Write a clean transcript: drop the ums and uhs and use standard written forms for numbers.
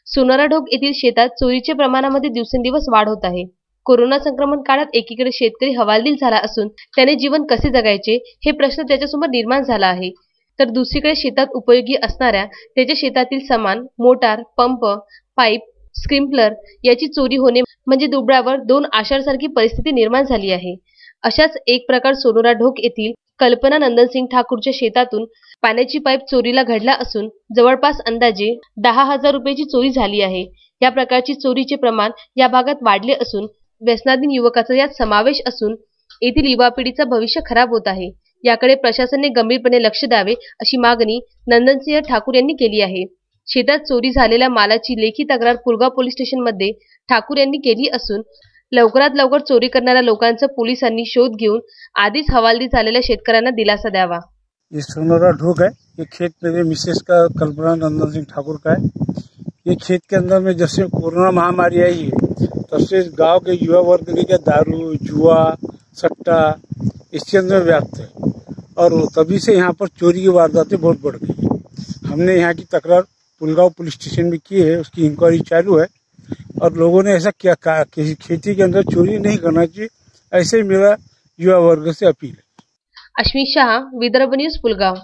सोनाराढोक येथील शेतात चोरीच्या प्रमाणामध्ये दिवसेंदिवस वाढ होत आहे. कोरोना संक्रमण काळात एकीकडे शेतकरी हवालदिल झाला असून त्याने जीवन कसे जगायचे हे प्रश्न त्याच्यासमोर निर्माण झाला आहे. तर दुसरीकडे शेतात उपयोगी असणाऱ्या त्याच्या शेतातील सामान, मोटार, पंप, पाईप, स्प्रिंकलर याची चोरी होणे म्हणजे दुबळ्यावर दोन आषाढसारखी परिस्थिती निर्माण झाली आहे. अशाच एक प्रकार सोनाराढोक येथील कल्पना नंदनसिंग ठाकूरच्या शेतातून पाण्याची पाईप चोरीला घडला असून जवळपास अंदाजे 10,000 रुपयाची चोरी झाली आहे. या प्रकारची चोरीचे प्रमाण या भागात वाढले असून व्यसनाधीन युवकाचा यात समावेश असून येथील युवा पिढीचं भविष्य खराब होत आहे. याकडे प्रशासनाने गंभीरपणे लक्ष द्यावे अशी मागणी नंदनसिंह ठाकूर यांनी केली आहे. शेतात चोरी झालेल्या मालाची लेखी तक्रार पुलगाव पोलीस स्टेशनमध्ये ठाकूर यांनी केली असून लवकरात लवकर चोरी करणाऱ्या लोकांचा पोलिसांनी शोध घेऊन आधीच हवालदिल झालेल्या शेतकऱ्यांना दिलासा द्यावा. ये सोनाराढोक है। ये खेत मेरे मिसेस का कल्पना नंदन सिंह ठाकुर का है। ये खेत के अंदर में जब से कोरोना महामारी आई है तब से गांव के युवा वर्ग के दारू, जुआ, सट्टा इसके अंदर व्याप्त है और तभी से यहाँ पर चोरी की वारदातें बहुत बढ़ गई है। हमने यहाँ की तकरार पुलगांव पुलिस स्टेशन में की है, उसकी इंक्वायरी चालू है और लोगों ने ऐसा क्या कहा कि खेती के अंदर चोरी नहीं करना चाहिए, ऐसे ही मेरा युवा वर्ग से अपील है। अश्विन शाह, विदर्भ न्यूज, पुलगाव।